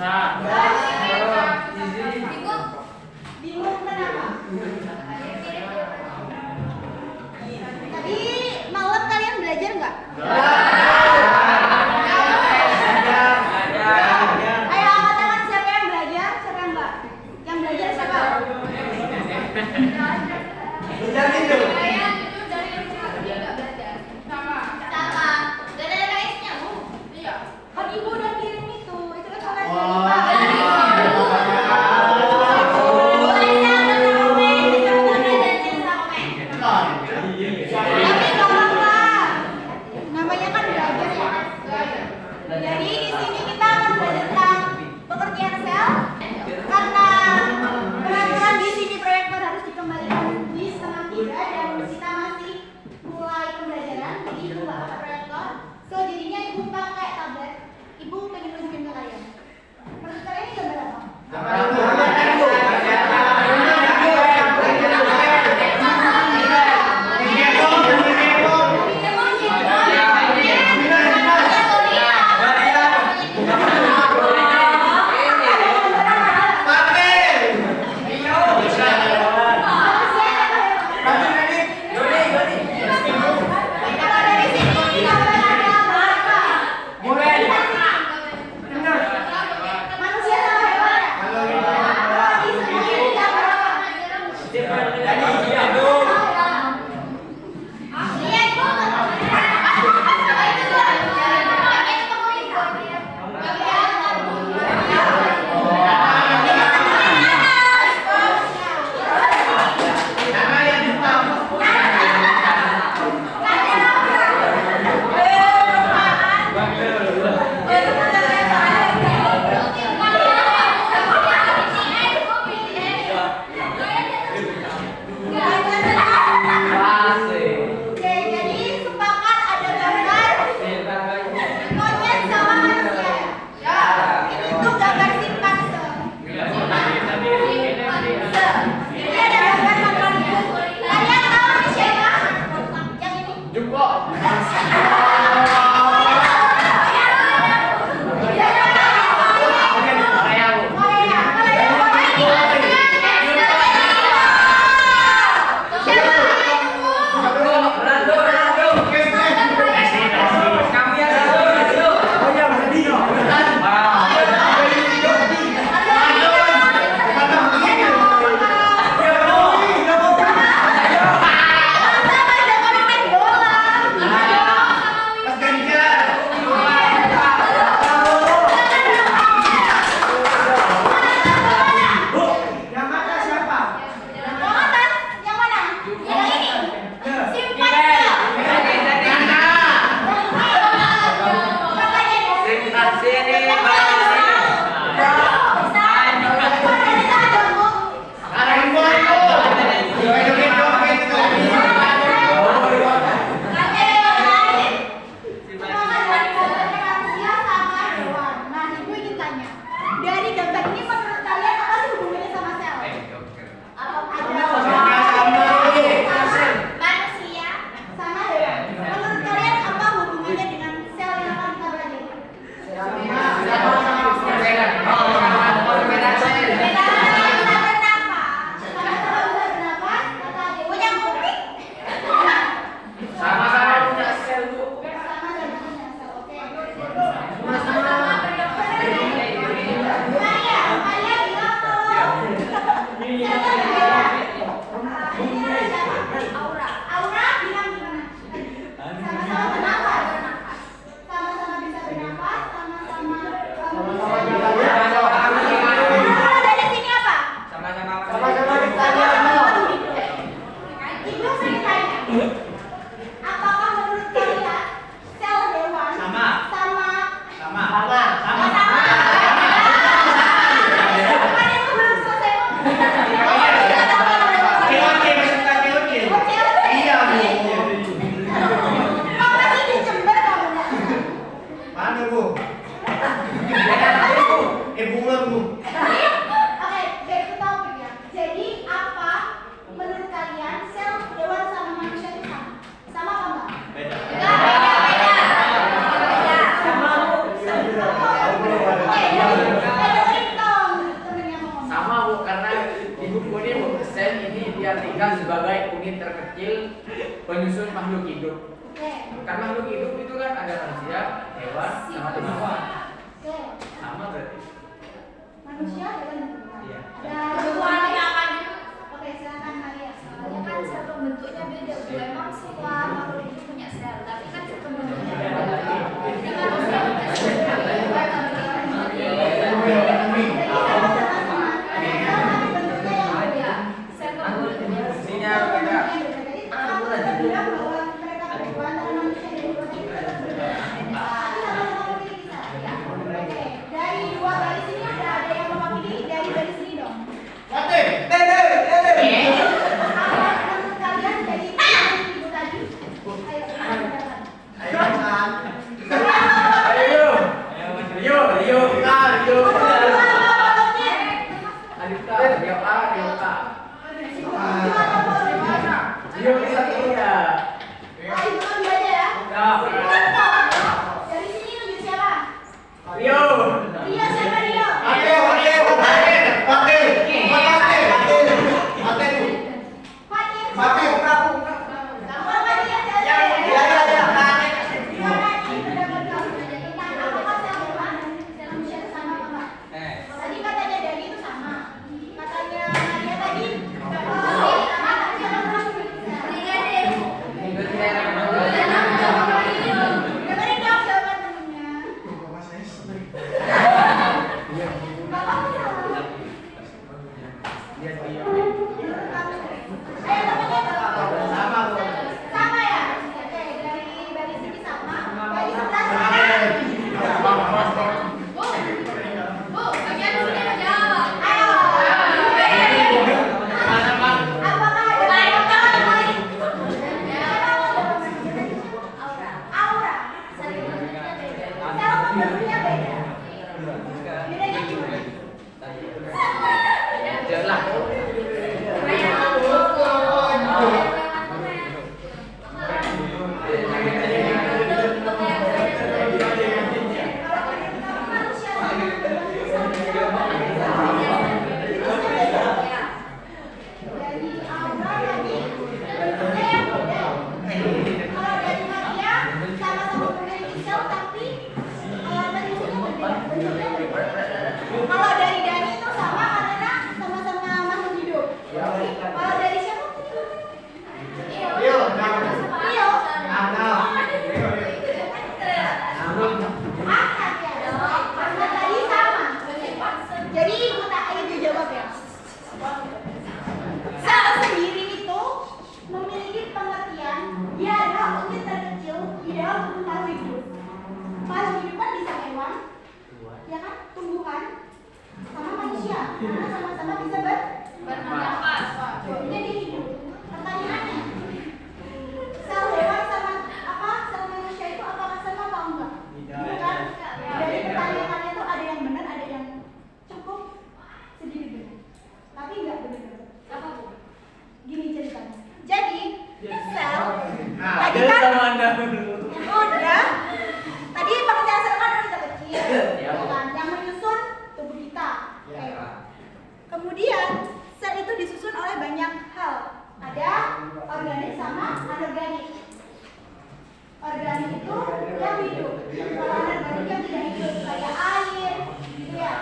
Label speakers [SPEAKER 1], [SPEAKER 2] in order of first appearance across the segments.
[SPEAKER 1] Bingung kenapa? Tadi malam kalian belajar nggak? Ayo angkat tangan siapa yang belajar, siapa yang nggak? Yang belajar siapa? Sama. Dan ada KS-nya, Bu. Iya. Kan Ibu udah kirim itu kan soalnya namanya kan
[SPEAKER 2] terkecil penyusun makhluk hidup. Kan makhluk hidup itu kan ada manusia, hewan, sama tumbuhan. Sama berarti.
[SPEAKER 1] Manusia, hewan, dan tumbuhan.
[SPEAKER 2] Iya.
[SPEAKER 1] Ada tumbuhan yang akan. Oke, silakan Maria.
[SPEAKER 3] Soalnya kan cara pembentuknya beda. Memang semua makhluk hidup punya sel, tapi kan cara pembentuknya beda. Jadi manusia punya sel.
[SPEAKER 2] Sinyal beda.
[SPEAKER 1] Dari dua baris ini ada yang mewakili dari baris ini dong. Menurut kalian dari ibu tadi? Dari sini nunjuk siapa? Rio, siapa Rio? Fatir. Kamu apa dia? Apakah sel hewan dan manusia itu sama apa enggak? Tadi katanya dari itu sama. Katanya Maria tadi sama, tapi sama dengerin dong jawaban temennya. Bapak salah. Ayo temennya sama ya? Oke, dari baris ini sama. Baris sebelah sana.
[SPEAKER 3] Bu, bagian sini menjawab.
[SPEAKER 1] Ayo. Apakah ada yang lain? Aura. Cara pembentuknya beda. Bedanya gimana?
[SPEAKER 2] Jelas.
[SPEAKER 1] Dari aura tadi bentuknya yang beda. Kalau dari Maria sama-sama memiliki sel tapi bentuknya berbeda. Kalau dari Dani itu sama karena sama-sama makhluk hidup. Kalau dari siapa? Rio. Ahmad ya. Ahmad tadi sama. Jadi ibu jawab ya. Sel sendiri itu memiliki pengertian dia adalah unit terkecil di dalam tubuh makhluk hidup. Makhluk hidup kan bisa hewan, ya kan, tumbuhan, sama manusia, karena sama-sama bisa
[SPEAKER 3] Bernafas.
[SPEAKER 1] jadi hidup. Pertanyaannya, sel hewan sama sel manusia itu apakah sama atau enggak? Bukan. Dari pertanyaan kalian tuh ada yang benar, ada yang cukup sedikit benar, tapi enggak benar.
[SPEAKER 3] Apa, Bu?
[SPEAKER 1] Gini ceritanya. Jadi sel
[SPEAKER 2] Ada
[SPEAKER 1] tadi kan
[SPEAKER 2] sama Anda.
[SPEAKER 1] udah tadi pengertian sel kan udah kecil,
[SPEAKER 2] Ya.
[SPEAKER 1] ya kan, yang menyusun tubuh kita. Oke. Kemudian sel itu disusun oleh banyak hal. Ada organik sama anorganik. Organik itu yang hidup. Kalau anorganik yang tidak hidup kayak air, gitu ya.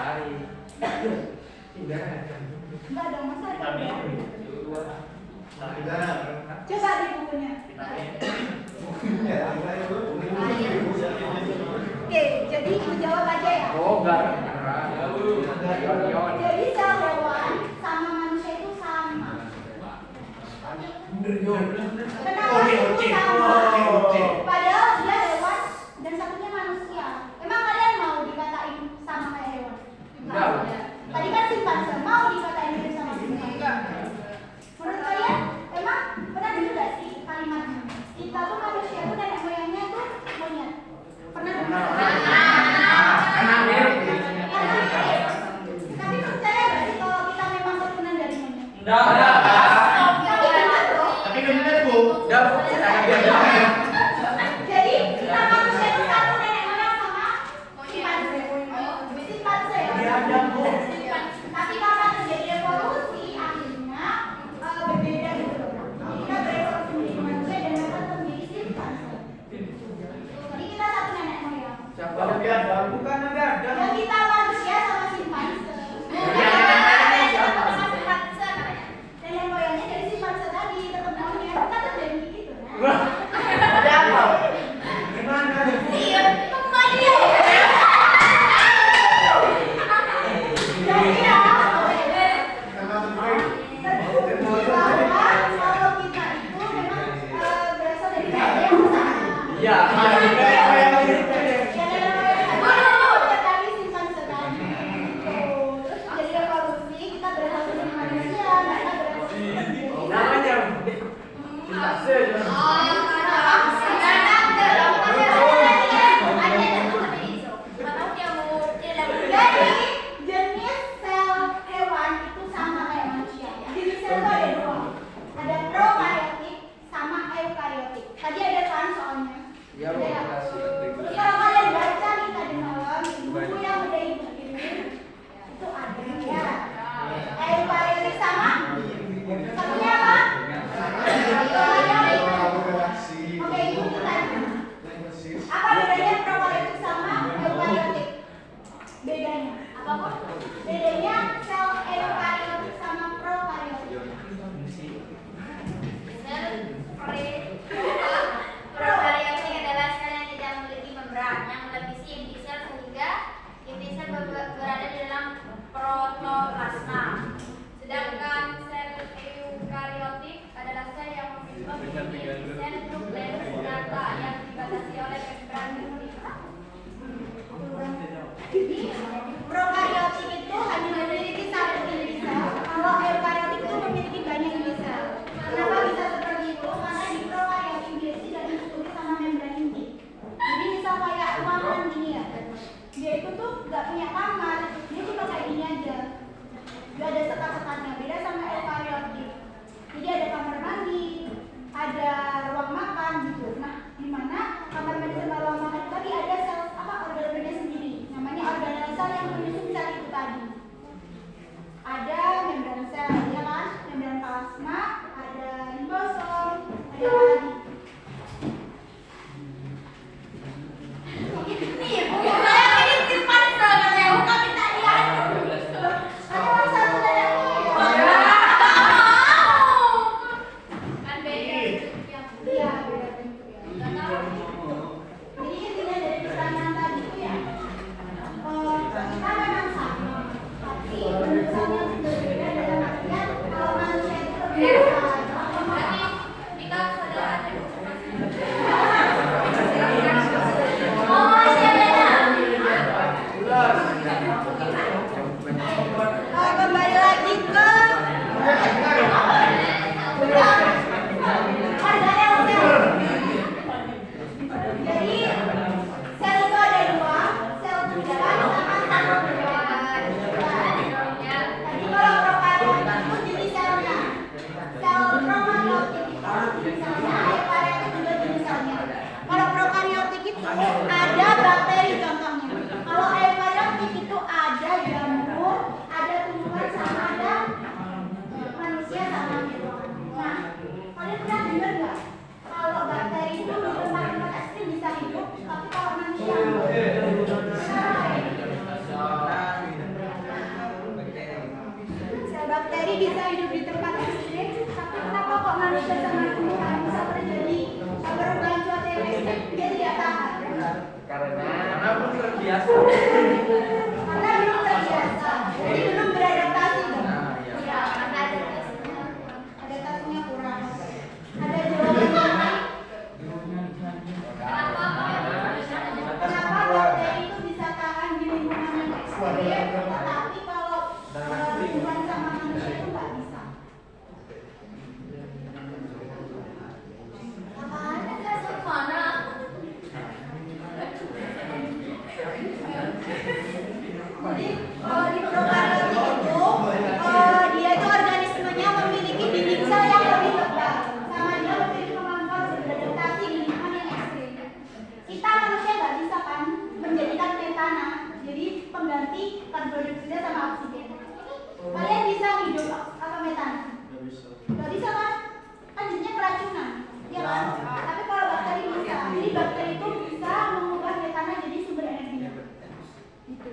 [SPEAKER 1] Enggak dong, masa ada? Coba di bukunya. Oke, jadi menjawab aja ya.
[SPEAKER 2] Oh, enggak.
[SPEAKER 1] Jadi sel hewan sama manusia itu sama. Kenapa itu sama? Padahal dia hewan dan satunya manusia. Emang kalian mau dikatain sama kayak hewan?
[SPEAKER 2] Enggak.
[SPEAKER 1] Tadi kan simpanse mau dikatain mirip sama simpanse. Menurut kalian, emang pernah dengar gak sih kalimatnya? Kita tuh manusia tuh nenek moyangnya tuh monyet. Pernah dengar? Tapi percaya gak sih kalau kita memang keturunan dari monyet?
[SPEAKER 2] Enggak.
[SPEAKER 1] Tapi benar loh.
[SPEAKER 2] Enggak.
[SPEAKER 1] Jadi kita manusia itu satu nenek moyang sama simpanse. Simpanse ya. Tapi karena terjadi evolusi akhirnya berbeda gitu loh. Jadi kita berevolusi Bedanya.
[SPEAKER 3] Apa kok?
[SPEAKER 1] Bedanya sel eukariotik sama prokariotik.
[SPEAKER 3] Sel prokariotik adalah sel yang tidak memiliki membran yang melapisi inti sel sehingga inti sel berada di dalam protoplasma. Sedangkan sel eukariotik adalah sel yang memiliki sel nukleus nyata yang dibatasi oleh membran inti.
[SPEAKER 1] Jadi prokariotik itu hanya memiliki satu inti sel, kalau eukariotik itu memiliki banyak inti sel. Kenapa bisa seperti itu? Karena di prokariotik dia tidak ditutupi sama membran inti. Jadi misal kayak ruangan gini ya, dia itu tuh nggak punya kamar, dia cuma kayak gini aja, nggak ada sekat-sekatnya. Beda sama eukariotik. Jadi ada kamar mandi, ada ruang makan gitu. Nah, di mana kamar mandi sama ruang makan tadi ada sel organelnya sendiri. Namanya organel sel yang menyusun sel itu tadi. Ada membran sel, ya kan? Membran plasma, ada ribosom, ada apa lagi? Ini saya ini simpan sel katanya, bukan minta dia. Ada satu dari aku ya.
[SPEAKER 3] Kan beda bentuknya.
[SPEAKER 1] Iya, beda bentuk ya.
[SPEAKER 3] Nggak tahu.
[SPEAKER 1] Jadi intinya dari pertanyaan tadi itu ya, kita memang sama, tapi bentuknya berbeda dalam artian kalau manusia itu berbeda.
[SPEAKER 3] Berarti kita sudah ada. Oh, iya beda.
[SPEAKER 1] Kembali lagi ke organel sel. Jadi sel itu ada dua, sel bulan sama sel bulan. Tadi kalau prokaryotik itu jenis selnya, sel prokaryotik itu jenis selnya, eukaryotik juga jenis selnya. Kalau prokaryotik itu ada bakteri contohnya. Kalau eukaryotik itu ada jamur, ada tumbuhan sama ada manusia sama gitu. Nah, kalian pernah dengar nggak? Kalau bakteri itu di tempat-tempat ekstrim bisa hidup, tapi kalau manusia sel bakteri bisa hidup di tempat ekstrim, tapi kenapa kok manusia sama tumbuhan bisa terjadi perubahan cuaca yang ekstrim? Dia tidak tahan.
[SPEAKER 2] Karena belum terbiasa.
[SPEAKER 1] Karena belum terbiasa, jadi belum beradaptasi dong.
[SPEAKER 3] Ya, karena ada biasanya.
[SPEAKER 1] Adaptasinya kurang. Ada jawabannya kan?
[SPEAKER 3] Kenapa?
[SPEAKER 1] Kenapa bakteri itu bisa tahan di lingkungan yang ekstrim, tetapi kalau hubungan sama manusia itu nggak bisa?
[SPEAKER 3] Apaan ada sama mana?
[SPEAKER 1] Jadi kalau di prokaryotik itu dia itu organismenya memiliki dinding sel yang lebih tebal, sama dia memiliki kemampuan untuk beradaptasi di lingkungan yang ekstrim. Kita manusia nggak bisa kan menjadikan metana jadi pengganti karbon dioksida sama oksigen. Kalian bisa hidup apa metana? Nggak bisa kan? Kan jadinya keracunan, ya kan? Tapi kalau bakteri bisa. Jadi bakteri itu bisa mengubah metana jadi sumber energi. Gitu.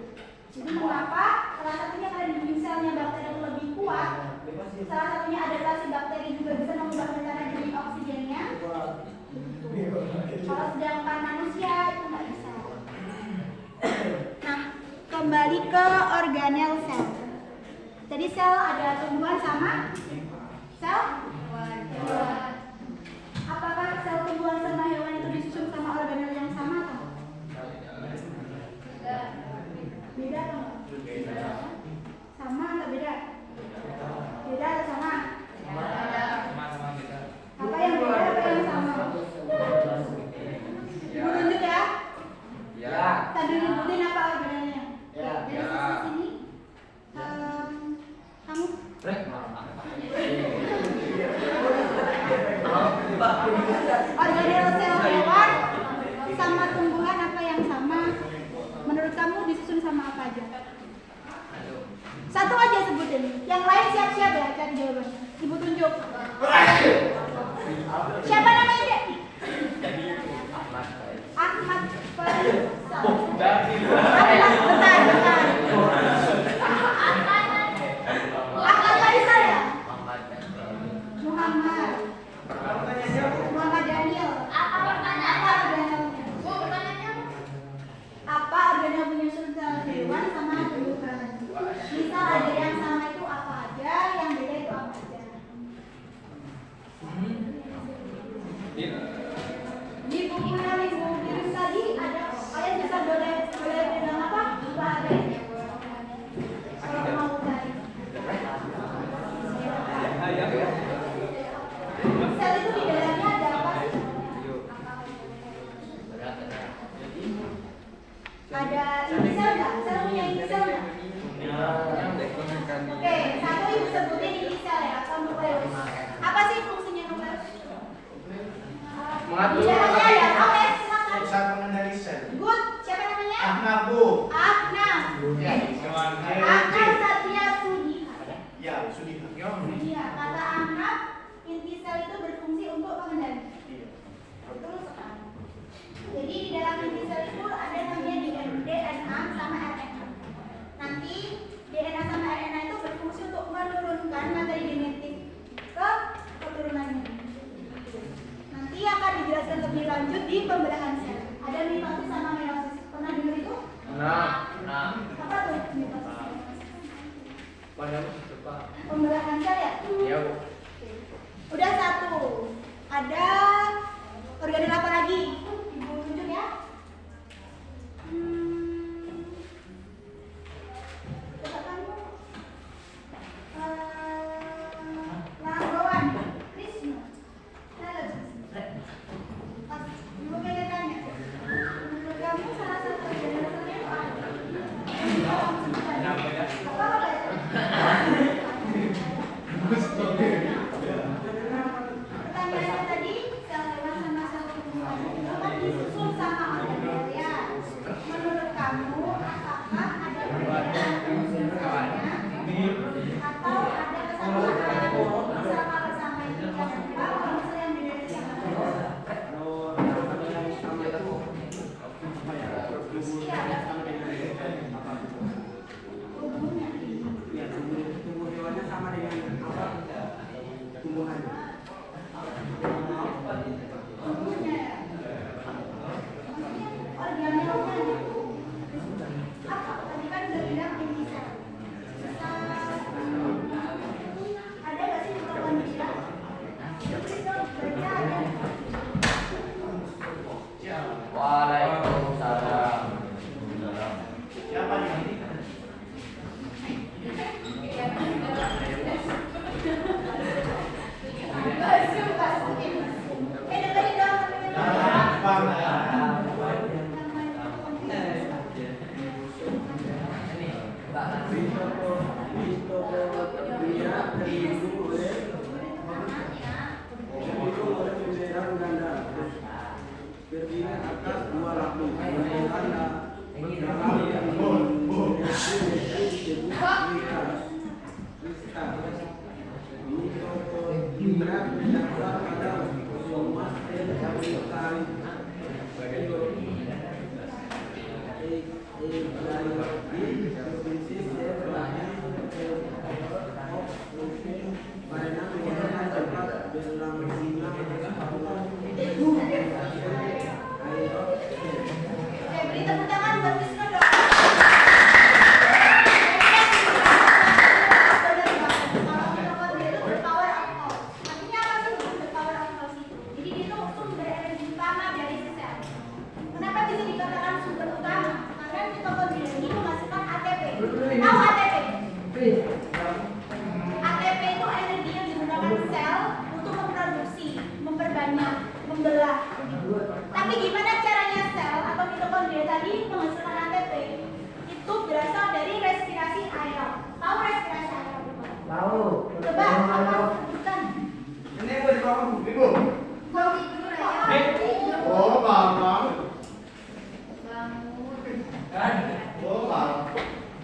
[SPEAKER 1] Jadi mengapa? Salah satunya karena dinding selnya bakteri itu lebih kuat. Salah satunya adaptasi bakteri juga bisa mengubah metana jadi oksigennya. Kalau sedangkan manusia itu nggak bisa. Nah, kembali ke organel sel. Jadi sel ada tumbuhan sama sel hewan. Apakah sel tumbuhan sama hewan itu disusun sama organel yang sama atau? Beda atau enggak? Sama atau beda? Beda atau sama? Apa yang beda, apa yang sama? Ibu tunjuk ya?
[SPEAKER 2] Ya.
[SPEAKER 1] Sambil nyebutin apa organelnya?
[SPEAKER 2] Ya.
[SPEAKER 1] Dari sisi sini. Kamu? Organel sel hewan sama tumbuhan apa yang sama? Menurut kamu disusun sama apa aja? Satu aja sebutin. Yang lain siap-siap ya cari jawabannya. Ibu tunjuk. Siapa namanya, Dek? Ahmad Faisal. Ahmad, bentar. Akar Satria Sudiha.
[SPEAKER 4] Ya, Sudiha.
[SPEAKER 1] Iya, kata anak inti sel itu berfungsi untuk pengendali.
[SPEAKER 4] Iya.
[SPEAKER 1] Betul sekali. Jadi di dalam inti sel itu ada namanya DNA sama RNA. Nanti DNA sama RNA itu berfungsi untuk menurunkan materi genetik ke keturunannya. Nanti akan dijelaskan lebih lanjut di pembelahan sel. Ada mitosis sama meiosis. Pernah dengar itu?
[SPEAKER 2] Nah.
[SPEAKER 1] Apa tuh mitosis?
[SPEAKER 2] Pada coba.
[SPEAKER 1] Pembelahan sel ya?
[SPEAKER 2] Ya, Bu.
[SPEAKER 1] Udah satu. Ada organel apa lagi? Ibu tunjuk ya. Coba kamu. Langgawan. Krisna. Halo. Pas ibu pengen tanya. Menurut kamu salah satu organel selnya apa? Apa? Pertanyaannya tadi, sel hewan sama sel tumbuhan itu kan disusun sama organel ya. Menurut kamu, apakah ada perbedaan fungsi selnya atau ada kesamaan sama itu yang kalau misalnya yang beda dari yang tubuhnya.
[SPEAKER 5] Tumbuh hewannya sama dengan apa? Tumbuhan.
[SPEAKER 1] Tubuhnya ya. Organelnya itu apa? Tadi kan udah bilang inti sel. Ada nggak sih mitokondria? Bisa baca ada.
[SPEAKER 2] Waalaikumsalam.
[SPEAKER 4] Siapa nih?
[SPEAKER 1] Dengerin dong.
[SPEAKER 5] Mitokondria terbentuk oleh cairan ganda terdiri atas dua lapis. Ganda pertama yang disebut kristal. Mitokondria berdasar pada kromosom
[SPEAKER 1] Beri tepuk tangan buat Wisnu dong. Kalau mitokondria itu berpower of cause. Artinya apa sih berpower of cause itu? Jadi dia itu sumber energi utama dari sel. Kenapa bisa dikatakan sumber utama? Karena mitokondria ini menghasilkan ATP. Tahu ATP? ATP itu energi yang digunakan sel untuk memproduksi, memperbanyak, membelah. Tapi gimana caranya sel atau mitokondria tadi menghasilkan ATP? Itu berasal dari respirasi aerob. Tahu respirasi aerob?
[SPEAKER 5] Tahu.
[SPEAKER 1] Coba apa sebutkan?
[SPEAKER 4] Ini apa di bawah Ibu?
[SPEAKER 1] Mau tidur ya?
[SPEAKER 4] Oh, Bang.
[SPEAKER 3] Bangun.
[SPEAKER 4] Oh, Bang.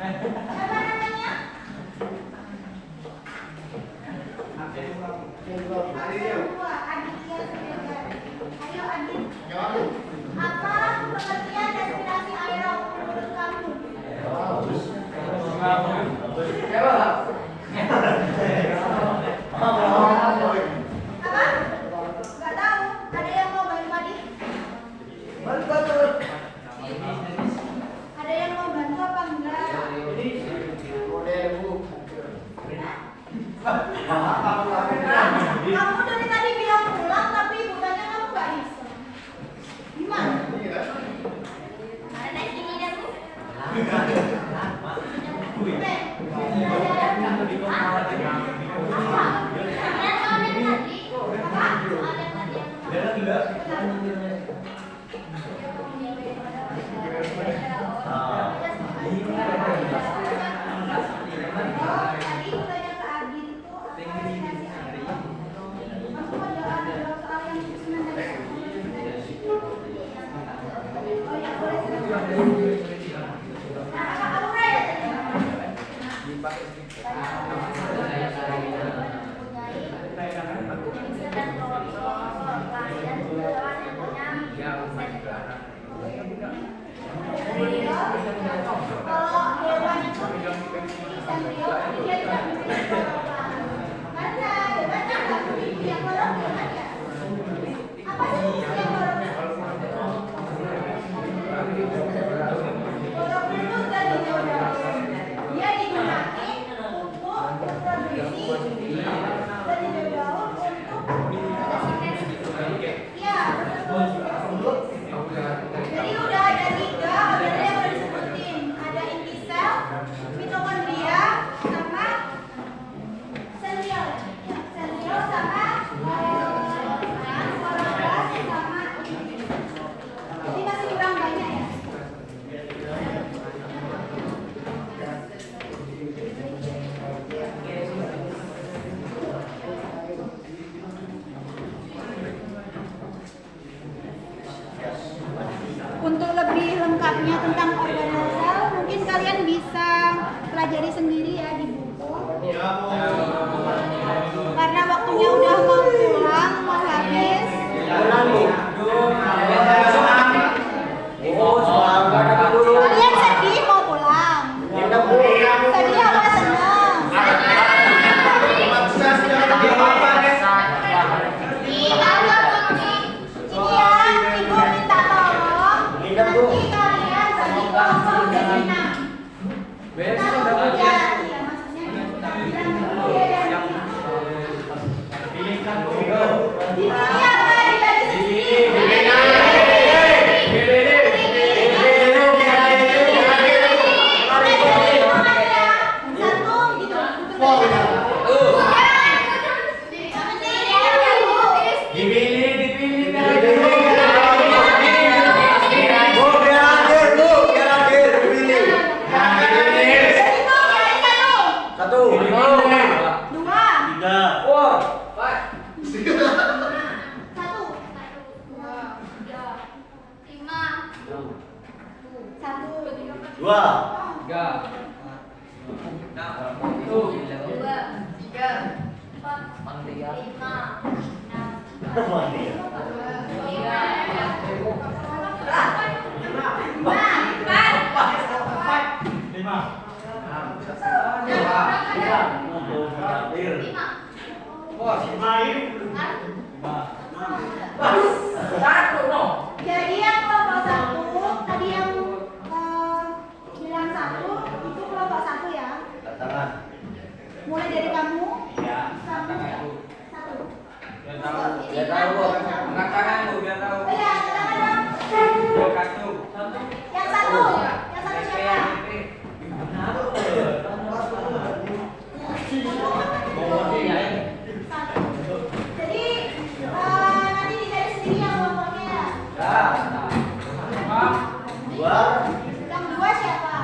[SPEAKER 1] Apa namanya? Semua Aditya Suryagari. Ayo Adit. Apa pengertian respirasi aerob menurut kamu? Apa? Gak tahu. Ada yang mau bantu Adit? Ada yang mau bantu apa enggak? Kamu dari tadi bilang pulang tapi bukannya kamu gak bisa. Gimana?
[SPEAKER 3] Ada naik ini dah, Bu.
[SPEAKER 1] Nah, Kak Aura ya tadi?
[SPEAKER 2] dipakai sedikit.
[SPEAKER 3] mempunyai Indonesia dan protokol dan juga lawan yang punya
[SPEAKER 2] Ya,
[SPEAKER 3] senior.
[SPEAKER 1] Kalau hewan itu sentrio, dia tidak mempunyai kloroplast. Karena hewannya nggak punya kloroplast ya. Apa sih fungsi kloroplast? Kloroplast itu dari daun. Dia digunakan untuk reproduksi dari daun untuk ya betul. Jadi udah ada 3 organel yang udah disebutin. Ada inti sel, mitokondria, sama seliol. Ya, seliol sama kloroplast sama ini. Jadi masih kurang banyak ya. Untuk lebih lengkapnya tentang organel sel, mungkin kalian bisa pelajari sendiri ya di buku. Karena waktunya udah mau pulang, mau habis. Kalian sedih mau pulang? Sedih apa senang? Ini ya, ibu minta tolong. Nanti kalian bagi kelompok jadi 6.
[SPEAKER 2] Besok udah
[SPEAKER 1] Ya, iya maksudnya tampilan berbeda dari di sini apa dibagi sendiri. Satu gitu. Dua. Satu. Jadi yang kelompok 1 tadi yang bilang 1 itu kelompok 1 ya. Mulai dari kamu. Kamu 1.
[SPEAKER 2] Biar tahu, angkat tangan Bu, biar tahu.
[SPEAKER 1] Oh ya, tangan dong.
[SPEAKER 2] Kartu.
[SPEAKER 1] Yang satu siapa? Satu. Jadi nanti dicari sendiri yang kelompoknya. Yang 2 siapa?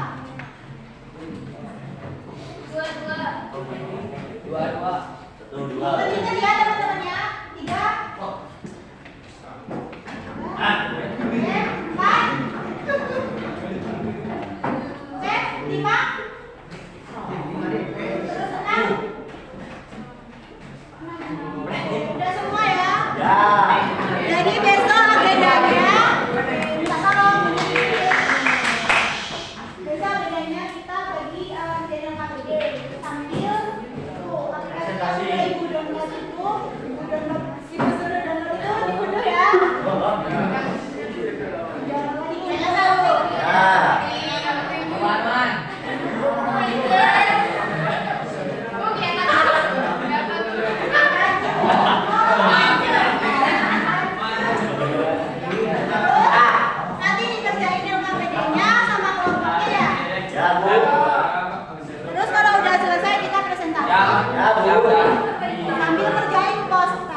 [SPEAKER 1] Bertiga ya teman-temannya. 3. Udah semua ya? Jadi besok agendanya minta tolong menunjukin. Besok agendanya kita bagi channel KBD sambil tuh aplikasi yang ibu download itu, ibu suruh download itu diunduh ya. Jangan lupa diunduh. Nanti dikerjain LKPD-nya sama kelompoknya ya. Terus kalau udah selesai kita presentasi. Sambil kerjain post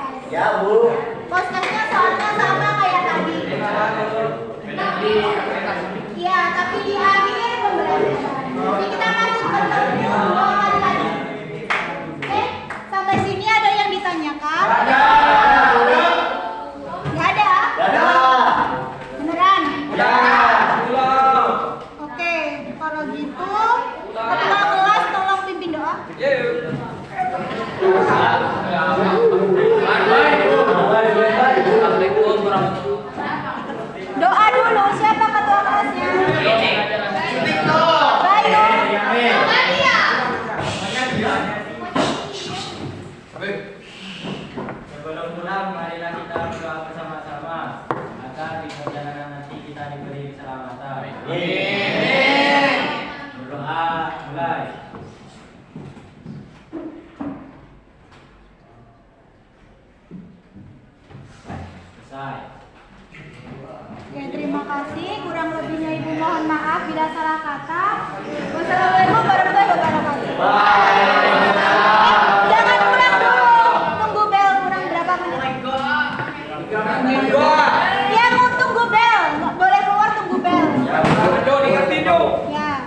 [SPEAKER 2] Selesai.
[SPEAKER 1] Oke, terima kasih. Kurang lebihnya Ibu mohon maaf bila salah kata. Wassalamualaikum warahmatullahi wabarakatuh. Jangan pulang dulu. Tunggu bel kurang berapa menit. Ya, mau tunggu bel. Nggak boleh keluar, tunggu bel. Ya.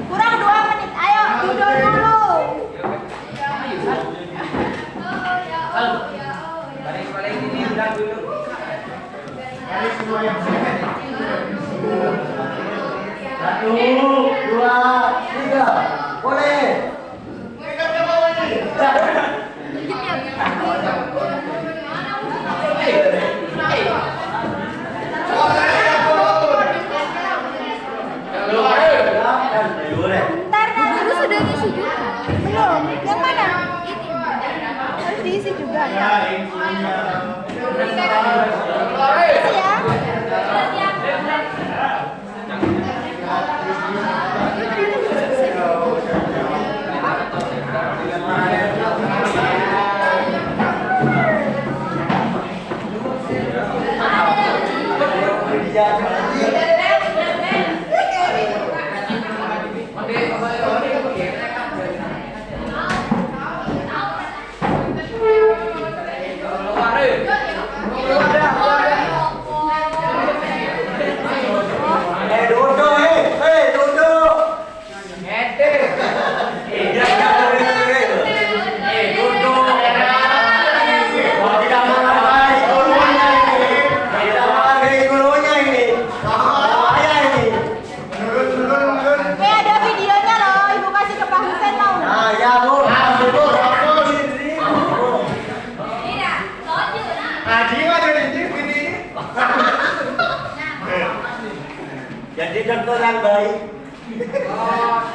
[SPEAKER 1] Kurang 2 menit. Ayo, duduk dulu.
[SPEAKER 2] Balik ini udah dulu.
[SPEAKER 4] Mari semua yang sehat.
[SPEAKER 5] 1, 2, 3. Boleh.
[SPEAKER 1] Bentar, nanti sudah diisi juga. Belum. Yang mana? Ini. Harus diisi juga.
[SPEAKER 4] Ya, intinya.
[SPEAKER 1] Isi ya. Oke, ada videonya loh. Ibu kasih ke Pak Husen mau nggak?
[SPEAKER 5] Jadi contoh yang baik.
[SPEAKER 1] Hah?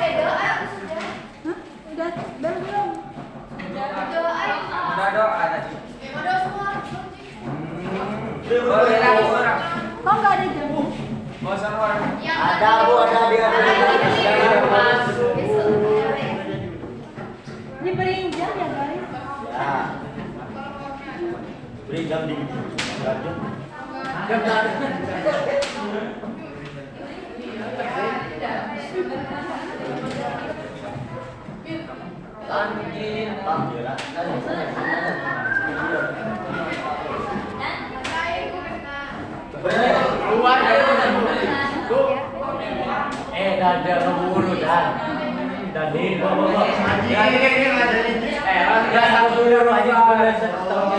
[SPEAKER 1] Udah bel belum?
[SPEAKER 2] Udah doa tadi.
[SPEAKER 1] Kok nggak ada jam?
[SPEAKER 2] Bosan orang.
[SPEAKER 5] Ada Bu, ada dia.
[SPEAKER 1] Diberiin jam ya guys?
[SPEAKER 5] Ya. Beri jam di.
[SPEAKER 2] Keluar dari tuh.
[SPEAKER 5] Dada keburu dan. Dadi. Ya tahu dulu aja boleh setahun.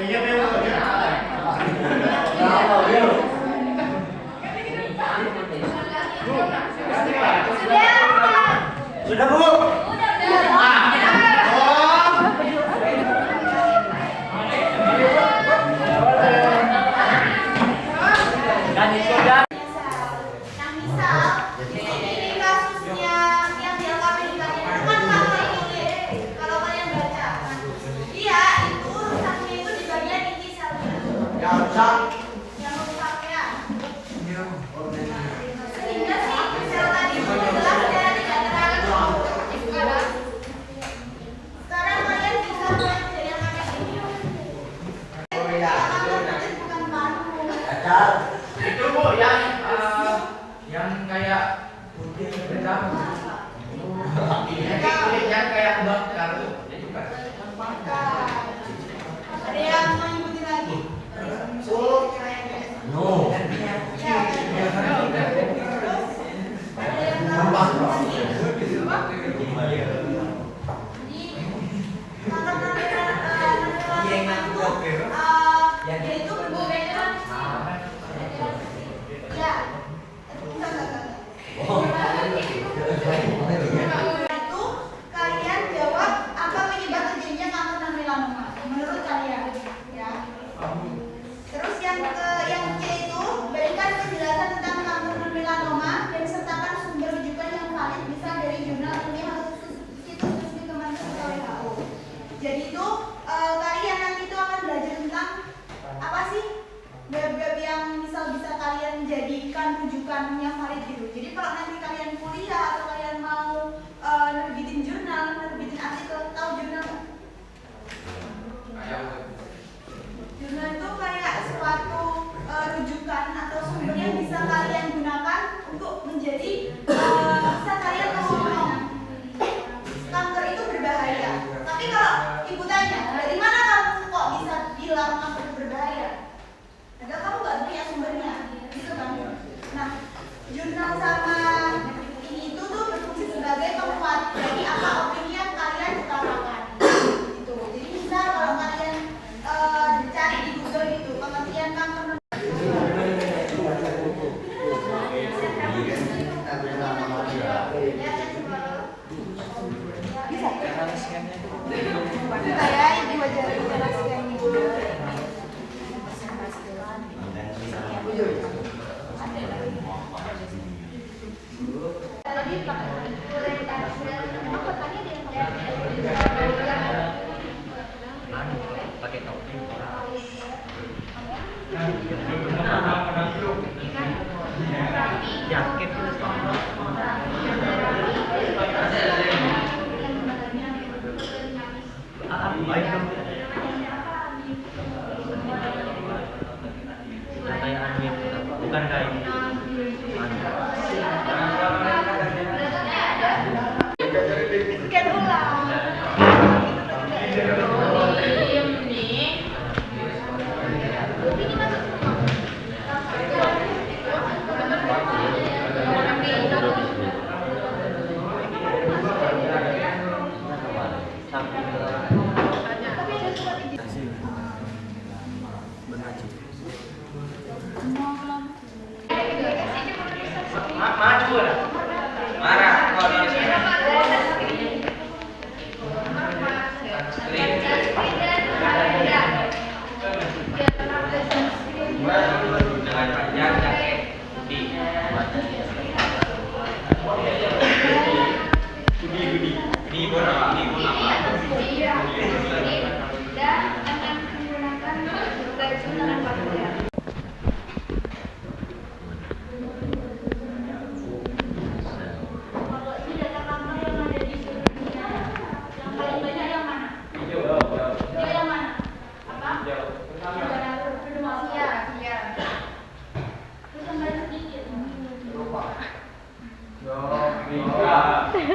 [SPEAKER 4] Iya, memang.
[SPEAKER 5] Sudah Bu. Dan itu dan
[SPEAKER 1] Nah, misal ini kasusnya yang di LKPI tadi itu kan fakta ini. Kalau kalian baca, dia itu rusaknya itu di bagian intisalnya.
[SPEAKER 4] Yang rusak.
[SPEAKER 1] Yang rusaknya. Sehingga si sel tadi itu jelas dia tidak terlalu. Sekarang kalian bisa melihat dari LKPI ini. Bukan paru.
[SPEAKER 5] Kacar.
[SPEAKER 2] Itu Bu yang kayak putih hitam. Ini kulitnya kayak bakar tuh. Jadi bukan.
[SPEAKER 1] Ada yang mau nyebutin lagi?
[SPEAKER 5] No.
[SPEAKER 1] Yaitu berbobekan. Ya. Itu kalian jawab apa penyebab terjadinya kanker non melanoma menurut kalian, ya. Terus yang C itu berikan penjelasan tentang kanker non melanoma dan sertakan sumber rujukan yang valid bisa dari jurnal ilmiah atau situs resmi Kemenkes atau WHO. Jadi itu kalian nanti itu akan belajar tentang apa sih web-web yang bisa kalian jadikan rujukan yang valid gitu. Jadi kalau nanti kalian kuliah atau kalian mau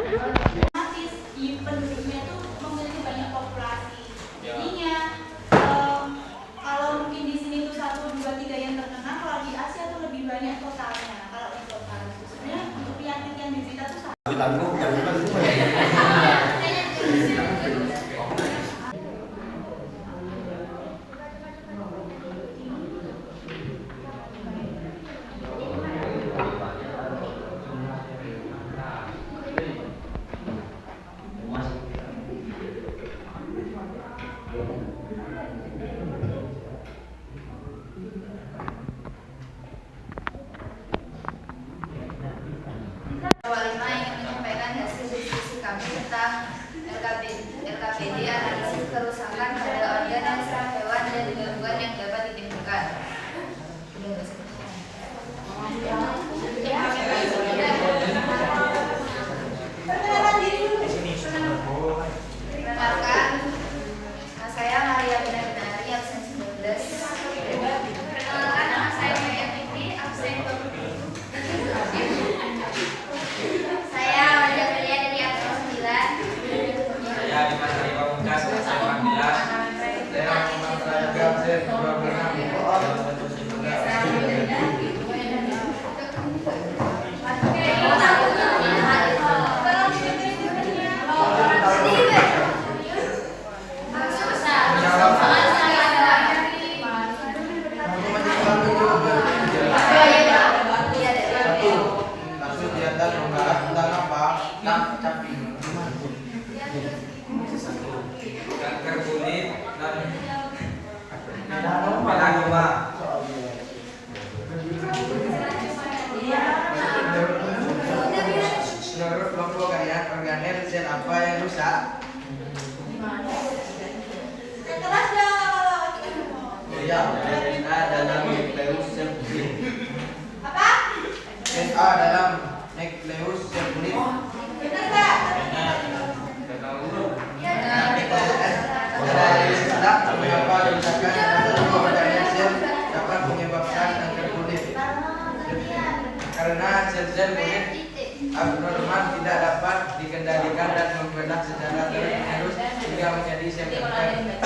[SPEAKER 1] otomatis di penduduknya itu memiliki banyak populasi. Jadinya kalau mungkin di sini tuh 1, 2, 3 yang terkena, kalau di Asia tuh lebih banyak totalnya. Kalau di total itu sebenarnya untuk penyakit yang diderita tuh sama.
[SPEAKER 3] Walima ingin menyampaikan hasil diskusi kami tentang LKPD analisis kerusakan pada organ dan saraf hewan dan gangguan yang dapat ditimbulkan.
[SPEAKER 1] Perkenalan diri dulu.
[SPEAKER 3] Perkenalkan, saya Maria Benar-Benari, absen 19. Perkenalkan, nama saya Maya Fitri, absen 27. Saya Wanda Belia dari absen 9.
[SPEAKER 2] Saya Dimas Ari Pamungkas, absen 14. Saya Muhammad Raja, absen
[SPEAKER 3] 12.
[SPEAKER 4] Maksud di atas membahas tentang apa? Tentang caping.
[SPEAKER 2] kanker kulit dan melanoma. Menurut kelompok kalian, organel sel apa yang rusak?
[SPEAKER 1] Kelas dong kalau
[SPEAKER 4] Ya, DNA dalam nukleus sel kulit.
[SPEAKER 1] apa?
[SPEAKER 4] DNA dalam nukleus sel kulit.
[SPEAKER 1] Benar nggak?
[SPEAKER 4] Mengapa kerusakan pada organel sel dapat menyebabkan kanker kulit? Karena sel-sel kulit abnormal tidak dapat dikendalikan dan membelah secara terus hingga menjadi sel kanker.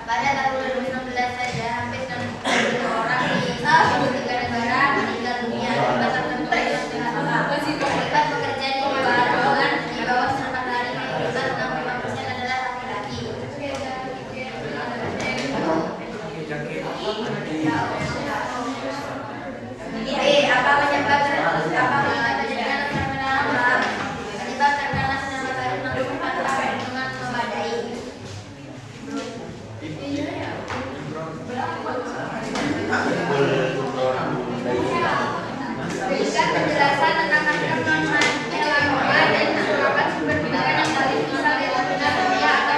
[SPEAKER 3] Pada tahun 2016 saja hampir 60 orang di 23 negara meninggal dunia akibat pekerjaan di luar ruangan di bawah sinar matahari mayoritas 65% adalah laki-laki. Apa penyebab penyebab terkena sinar matahari tanpa perlindungan memadai? Berikan penjelasan tentang kanker non-melanoma dan merupakan sumber pendidikan yang paling bisa dilakukan dunia atau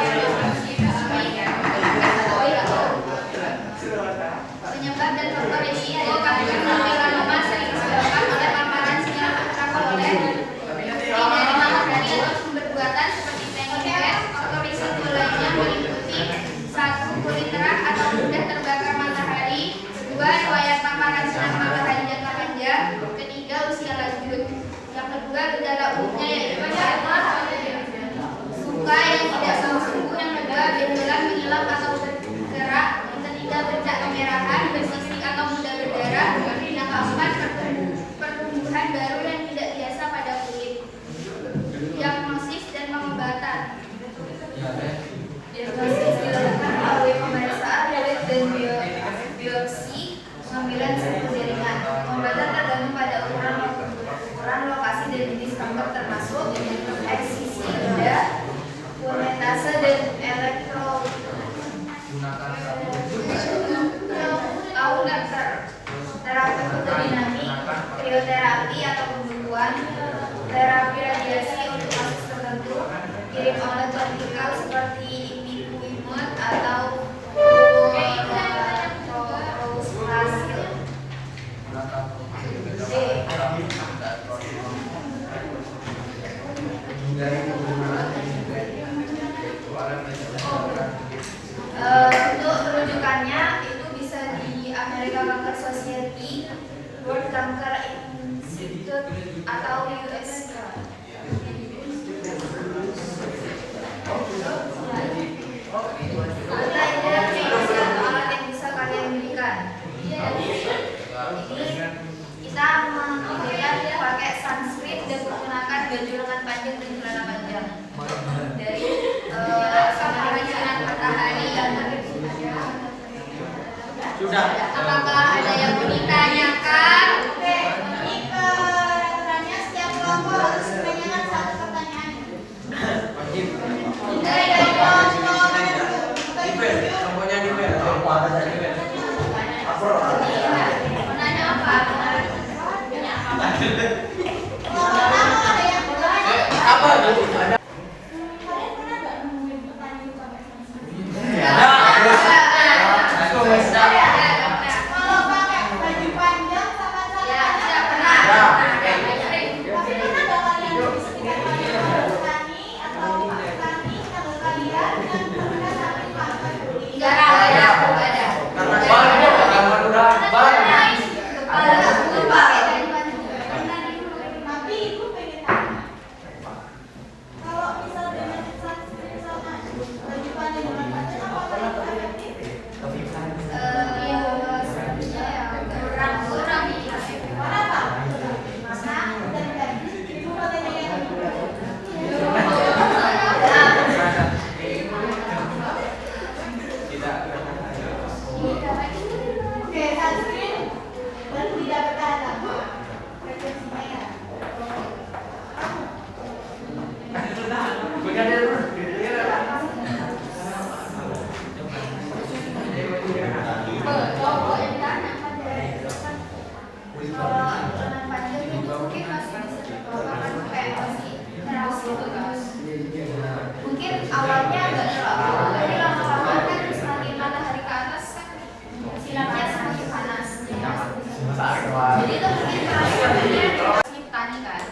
[SPEAKER 3] penyebab dan faktor risiko kanker non-melanoma sering disebabkan oleh paparan sinar ultraviolet dari matahari atau sumber buatan seperti pengen. Faktor risiko lainnya meliputi 1. Kulit terang atau mudah terbakar matahari. 2. Riwayat paparan sinar matahari jangka panjang. 3. Usia lanjut. Yang kedua, gejala umumnya yaitu suka yang tidak sembuh. Yang kedua, benjolan menghilang atau bergerak. Yang ketiga, bercak kemerahan, bersisik atau mudah berdarah. Yang keempat, pertumbuhan baru yang tidak biasa pada kulit. Diagnosis dan pengobatan. Diagnosis dilakukan melalui pemeriksaan kulit dan biopsi pengambilan sampel jaringan. Pengobatan tergantung pada ukuran, lokasi dan jenis kanker termasuk eksisi pada funetase dan terapi fotodinamik, krioterapi atau pembekuan, terapi radiasi untuk kasus tertentu, kirim obat vertikal seperti imiquimod atau prostasil. D. Untuk rujukannya itu bisa di American Cancer Society, World Cancer Institute atau USK. Ada identifikasi atau alat yang bisa kalian berikan. Ini kita mengambilkan pakai sunscreen dan menggunakan baju lengan panjang dan celana panjang dari kerajinan matahari.
[SPEAKER 2] Sudah.
[SPEAKER 3] Apakah ada yang mau ditanyakan?
[SPEAKER 1] Oke, ini peraturannya setiap kelompok harus menanyakan satu pertanyaan.
[SPEAKER 4] Wajib.
[SPEAKER 1] Dari kelompok
[SPEAKER 4] Contohnya di bel.
[SPEAKER 3] Menanya apa?
[SPEAKER 1] pertama ada yang bertanya.
[SPEAKER 2] Apa itu? Ada.
[SPEAKER 1] Kalian pernah nggak nemuin pertanyaan sampai kalau pakai baju panjang sama celana panjang? Tapi pernah nggak kalian diskusikan bagaimana petani atau petani tanggal kalian dan kemudian sampai pakai kulit?
[SPEAKER 3] Enggak ada.
[SPEAKER 4] Karena
[SPEAKER 1] Tapi ibu pengen tanya, kalau misalnya dengan sunscreen sama baju panjang dengan panjang apakah itu efektif? Kenapa? Karena ibu katanya yang oke, sunscreen baru tidak bertahan lama frekuensinya ya.
[SPEAKER 3] Mungkin awalnya agak terlalu, tapi lama-lama kan semakin matahari ke atas kan sinarnya semakin panas. Jadi itu mungkin terasa petani kan.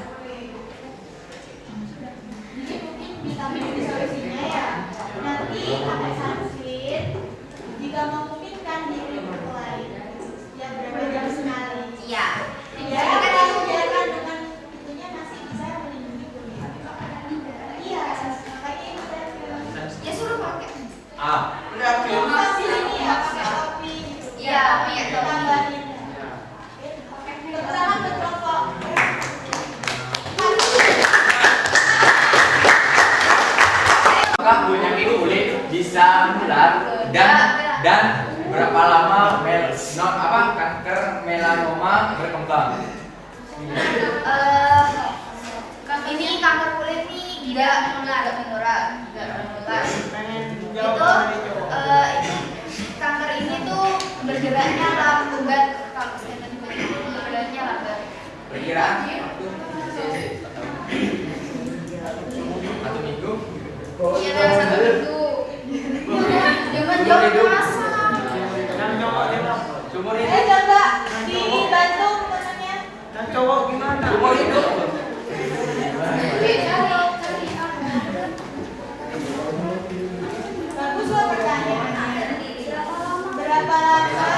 [SPEAKER 1] Jadi mungkin vitamin di solusinya ya. Nanti pakai sunscreen jika memungkinkan dikriminal yang berapa jam sekali.
[SPEAKER 3] Iya.
[SPEAKER 1] Ya, kalau biar kandungan itunya masih bisa melindungi kulit. Iya, makanya ini saya bilang.
[SPEAKER 3] Ya suruh pakai.
[SPEAKER 4] udah
[SPEAKER 1] Tapi ini ya pakai topi gitu.
[SPEAKER 3] Iya, pakai topi.
[SPEAKER 1] Tambahin. Pertama ke kelompok.
[SPEAKER 2] Apakah penyakit kulit bisa menular dan berapa lama kanker melanoma berkembang?
[SPEAKER 3] Ini kanker kulit nih tidak menular. Itu kanker ini tuh bergeraknya lambat. Kalau saya tadi bergeraknya lambat.
[SPEAKER 2] Perkiraan waktu satu minggu.
[SPEAKER 3] Iya, dalam 1 minggu. Jangan jauh masa.
[SPEAKER 2] Sumur
[SPEAKER 1] Coba dibantu temennya.
[SPEAKER 2] sumur hidup.
[SPEAKER 1] Bagus loh pertanyaannya. Berapa lama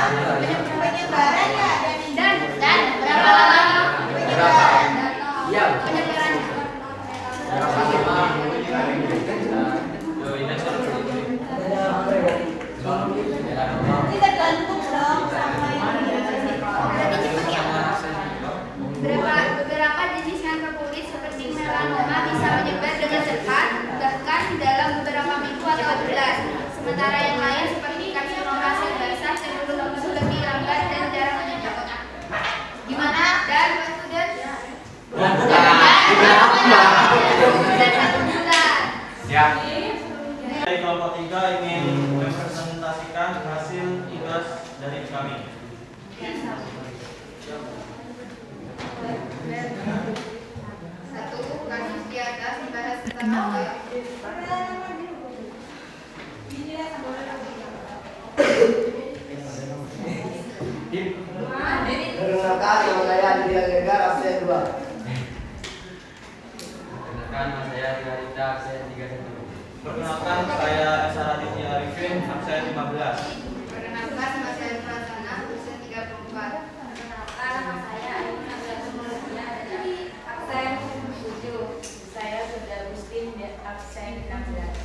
[SPEAKER 1] penyebaran ya
[SPEAKER 3] Dan berapa lama
[SPEAKER 1] penyebaran?
[SPEAKER 2] Iya.
[SPEAKER 3] penyebaran?
[SPEAKER 2] Berapa lama?
[SPEAKER 1] Ini tergantung dong sama ini.
[SPEAKER 3] Berarti cepet ya. Beberapa jenis kanker kulit seperti melanoma bisa menyebar dengan cepat, bahkan dalam beberapa minggu atau bulan. Sementara yang lain seperti karsinoma sel basah cenderung lebih lambat dan jarang menyentuh. Gimana? Dan waktu dan dan 1 bulan.
[SPEAKER 2] Ya.
[SPEAKER 6] Dari kelompok 3 ingin mempresentasikan hasil tugas dari kami.
[SPEAKER 3] Satu, kasus di atas dibahas tentang apa?
[SPEAKER 7] Perkenalkan, nama saya Adi Agregar, absen 2.
[SPEAKER 2] Perkenalkan, nama saya Rizalita, absen 31.
[SPEAKER 6] Perkenalkan, saya Esa Raditya Arifin, absen 15.
[SPEAKER 3] Perkenalkan, nama saya Prasana, usia 34. Perkenalkan, nama saya Ayu Nabilatul Mulania dari absen 7. Saya Surya Agustin, absen 16.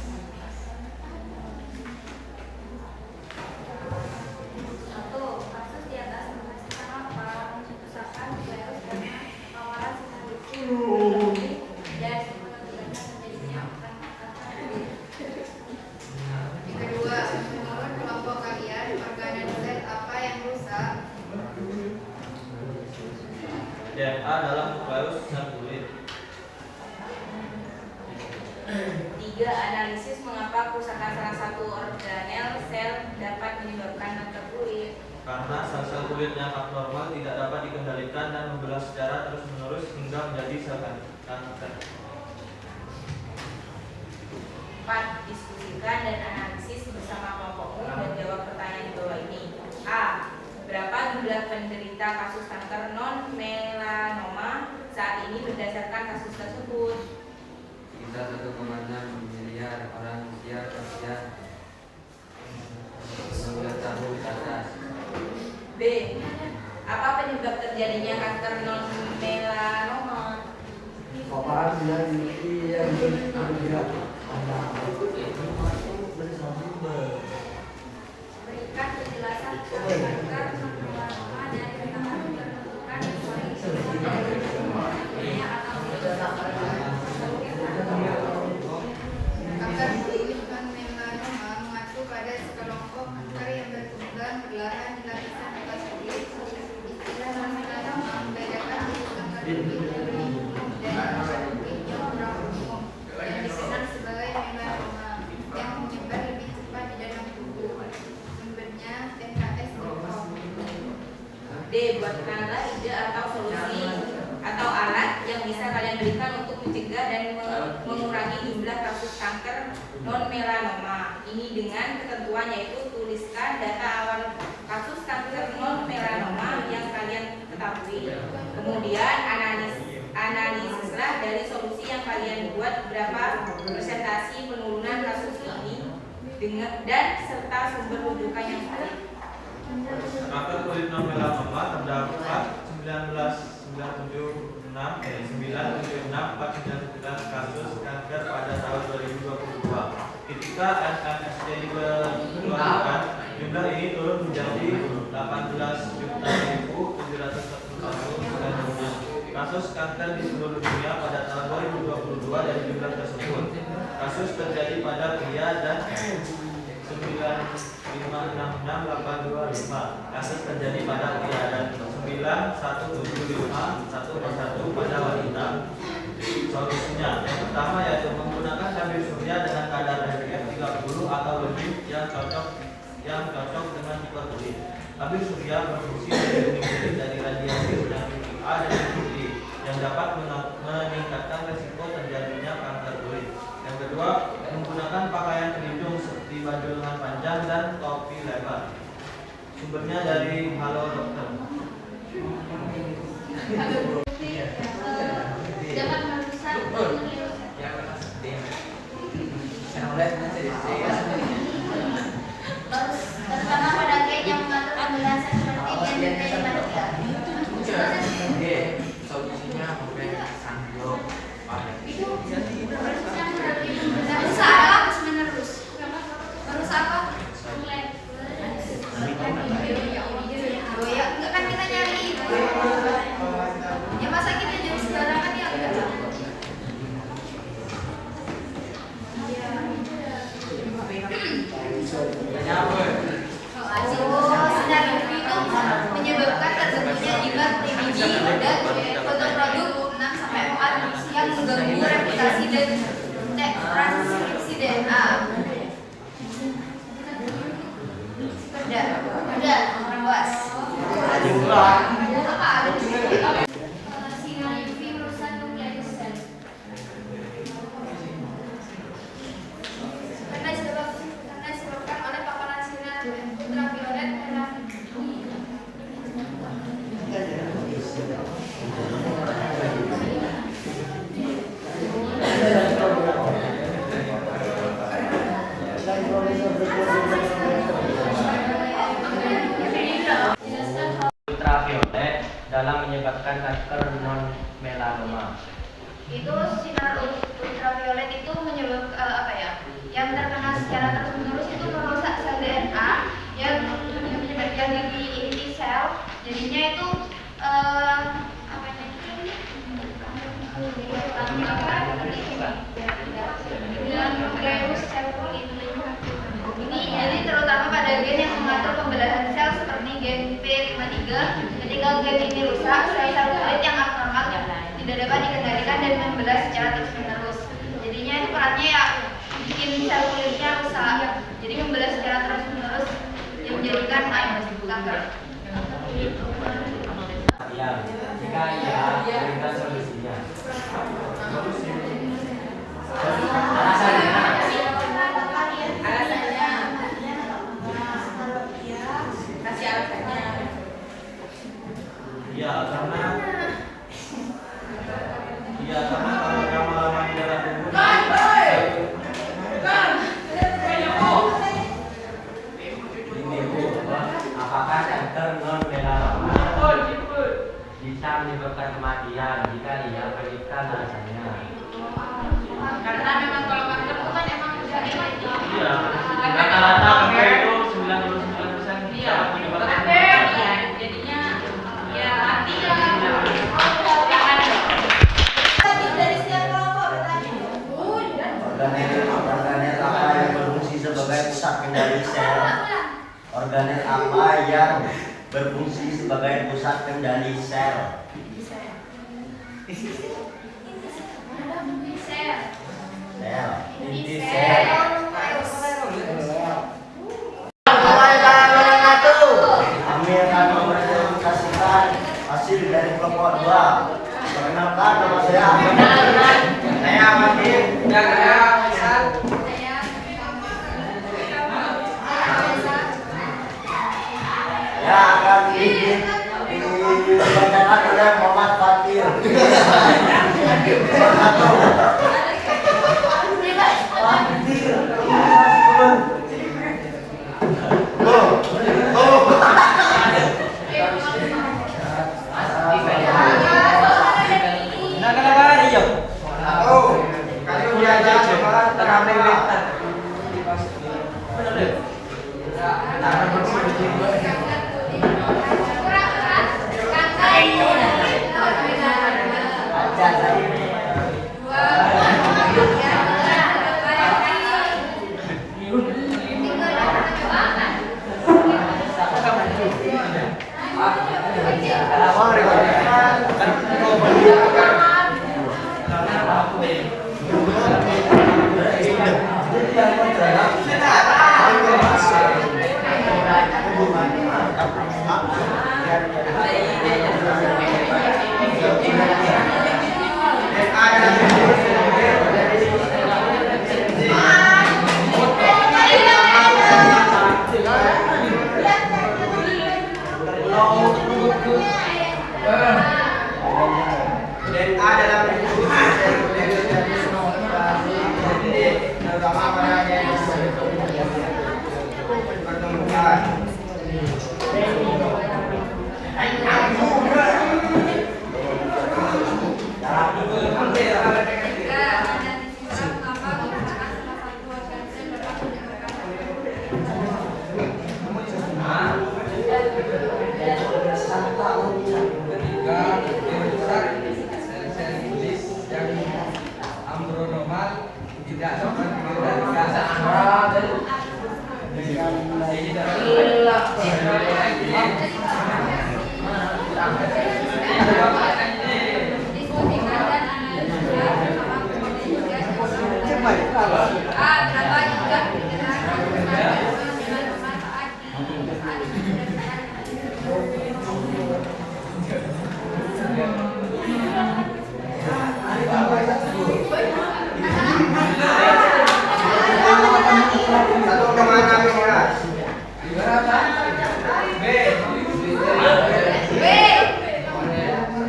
[SPEAKER 3] Satu, kasus di atas menghasilkan apa? Mencetuskan virus karena tawaran sekaligus dan mengakibatkan terjadinya yang kedua, menurut kelompok kalian, organ sel apa yang rusak?
[SPEAKER 6] DNA dalam nukleus sel kulit.
[SPEAKER 3] 3. Analisis mengapa kerusakan salah satu organel sel dapat menyebabkan kanker kulit.
[SPEAKER 6] Karena sel-sel kulit yang abnormal tidak dapat dikendalikan dan membelah secara terus-menerus hingga menjadi sel kanker.
[SPEAKER 3] 4. Diskusikan dan analisis bersama kelompokmu dan jawab pertanyaan di bawah ini. A. Berapa jumlah penderita kasus kanker non-melanoma saat ini berdasarkan kasus tersebut?
[SPEAKER 4] Kita 1,6 miliar orang usia usia 19 tahun ke atas.
[SPEAKER 3] B. Apa penyebab terjadinya kanker non-melanoma?
[SPEAKER 7] Paparan yang bergerak.
[SPEAKER 3] Berikan penjelasan tentang kanker non-melanoma dan kenapa ditentukan kanker kulit non-melanoma mengacu pada sekelompok kanker yang berkembang perlahan di lapisan atas kulit. Istilah non-melanoma membedakan jenis kanker kulit yang umum dan kanker kulit yang kurang umum yang dikenal sebagai melanoma yang menyebar lebih cepat di dalam tubuh. Sumbernya NKS.com. D. Buatkanlah ide atau solusi atau alat yang bisa kalian berikan untuk mencegah dan mengurangi jumlah kasus kanker non-melanoma ini dengan ketentuan yaitu tuliskan data awal kasus kanker non-melanoma yang kalian ketahui. Kemudian analisislah dari solusi yang kalian buat berapa persentase penurunan kasus ini dan serta sumber rujukan yang valid.
[SPEAKER 6] Kanker kulit non-melanoma terdapat 976 kasus kanker pada tahun 2022. Ketika NMSD dikeluarkan, jumlah ini turun menjadi 18.741 kasus kanker di seluruh dunia pada tahun 2022. Dari jumlah tersebut, kasus terjadi pada pria dan 9566825 kasus terjadi pada pria dan 91751 pada wanita. Solusinya yang pertama yaitu menggunakan tabir surya dengan kadar SPF 30 atau lebih yang cocok dengan tipe kulit. Tabir surya berfungsi melindungi kulit dari radiasi sinar UVA dan UVB yang dapat meningkatkan resiko terjadinya kanker kulit. Yang kedua, menggunakan pakaian pelindung seperti baju lengan panjang dan topi lebar. Sumbernya dari Halo Dokter.
[SPEAKER 3] Jangan merusak terutama pada gen yang mengatur pembelasan seperti gen dari manusia.
[SPEAKER 4] Solusinya pakai sunblock.
[SPEAKER 3] Itu merusak apa terus menerus? Merusak apa? Goyak, enggak kan kita nyari itu. Ya masa kita jadi sembarangan ya? Sinar UV itu menyebabkan terbentuknya jimat biji pada fotoproduk 6-4 yang mengganggu replikasi dan transkripsi DNA. Udah, puas. Apa? Sinar UV merusak nukleus sel. Karena disebabkan oleh paparan sinar membelah secara terus-menerus. Jadinya itu perannya ya bikin sel kulitnya rusak. Jadi membelah secara terus-menerus yang menjadikan kanker.
[SPEAKER 5] Ya, jika iya, berikan solusinya. Alasannya.
[SPEAKER 3] Kasih alasannya.
[SPEAKER 6] Iya, karena kalau lama-lama di dalam tubuh
[SPEAKER 5] Ini Bu, apakah kanker non melanoma bisa menyebabkan kematian? Jika iya, berikan alasannya.
[SPEAKER 3] Karena memang kalau kanker itu kan emang
[SPEAKER 6] iya, rata-rata kanker itu 99% bisa menyebabkan kematian.
[SPEAKER 3] jadinya ya mati ya.
[SPEAKER 1] Dari setiap kelompok bertanya.
[SPEAKER 8] Organel apa yang berfungsi sebagai pusat kendali sel? Organel apa yang berfungsi sebagai pusat kendali sel? Sel.
[SPEAKER 5] Inti sel.
[SPEAKER 8] Kami akan mempresentasikan hasil dari kelompok 2. Perkenalkan, nama saya Ahmad. Saya Ahmad. Ya akan dibacakan oleh Muhammad Fatir.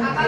[SPEAKER 3] Apa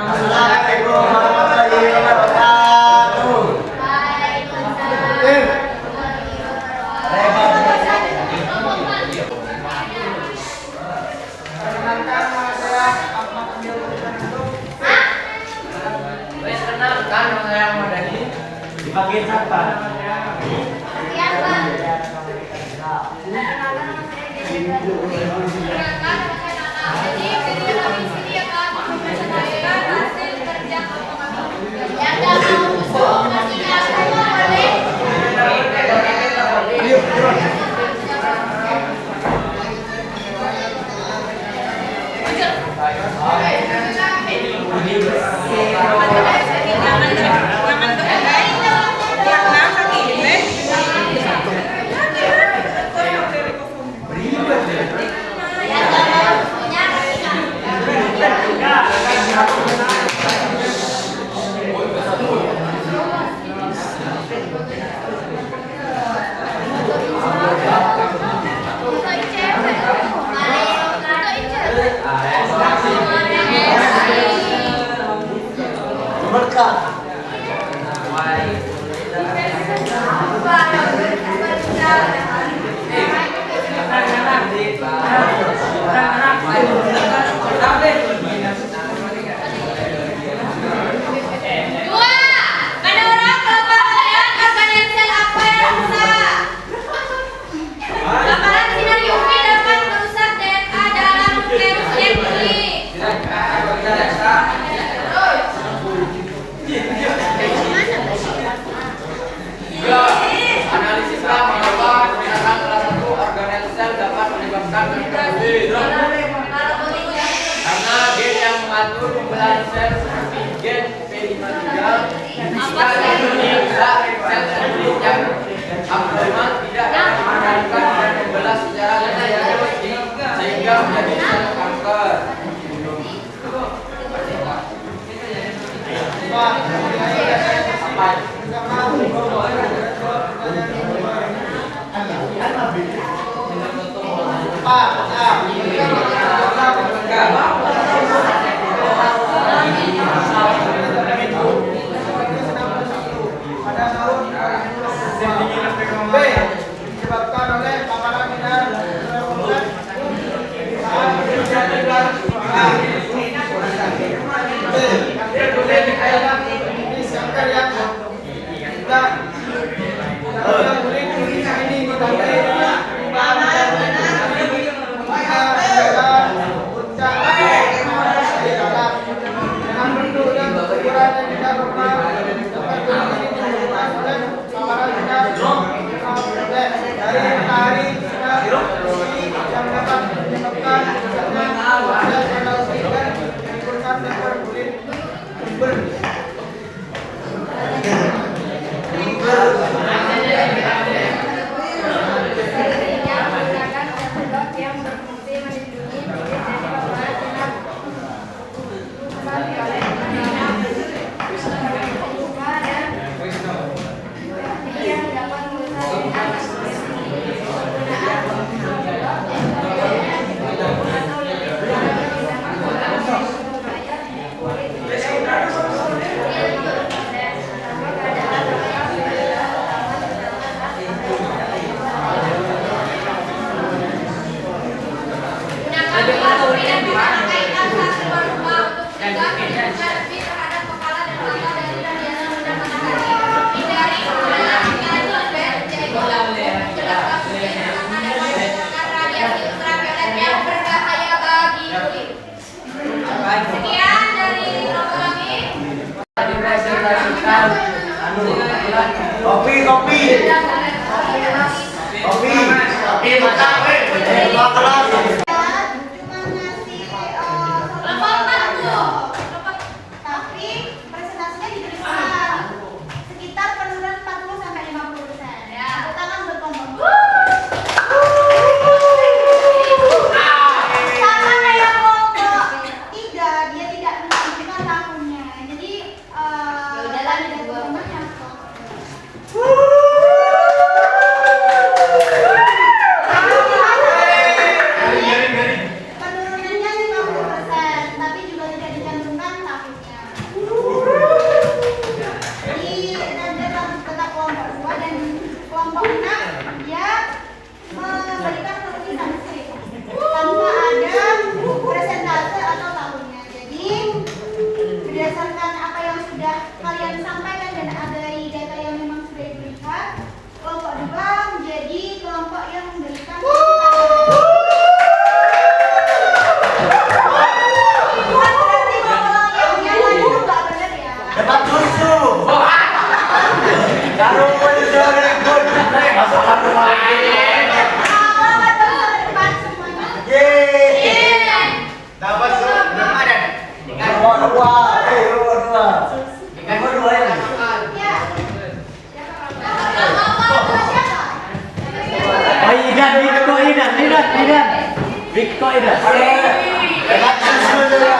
[SPEAKER 8] Assalamualaikum warahmatullahi wabarakatuh. Dipakai siapa?
[SPEAKER 2] Karena gen yang mengatur pembelahan sel seperti gen P53 jika sel sel yang abnormal tidak dapat mengendalikan dan membelah secara linear sehingga menjadi sel kanker.
[SPEAKER 4] Disebabkan oleh paparan sinar ultraviolet
[SPEAKER 3] Gunakan
[SPEAKER 1] tahunnya. Jadi
[SPEAKER 3] udahlah,
[SPEAKER 1] ada
[SPEAKER 3] dua.
[SPEAKER 1] teman yang penurunannya 50%, tapi juga tidak dicantumkan tahunnya. Jadi dalam tetap kelompok 2 dan kelompok 6 dia memberikan solusi sanksi tanpa ada presentase atau tahunnya. Jadi berdasarkan apa yang sudah kalian sampaikan dan dari data yang memang sudah diberikan, kelompok 2 menjadi kelompok yang memberikan bukan berarti kalau yang lain itu nggak benar ya.
[SPEAKER 8] Dapat susu. Kalau mau dijual ikut, masuk kartu lagi.
[SPEAKER 1] Selamat berjalan ke depan semuanya.
[SPEAKER 8] Yeay. Dapat susu. Belum ada. Nomor dua ya.
[SPEAKER 1] Ya. Siapa?
[SPEAKER 5] Oh, Idan, Biko Idan.
[SPEAKER 8] Dapat susu juga.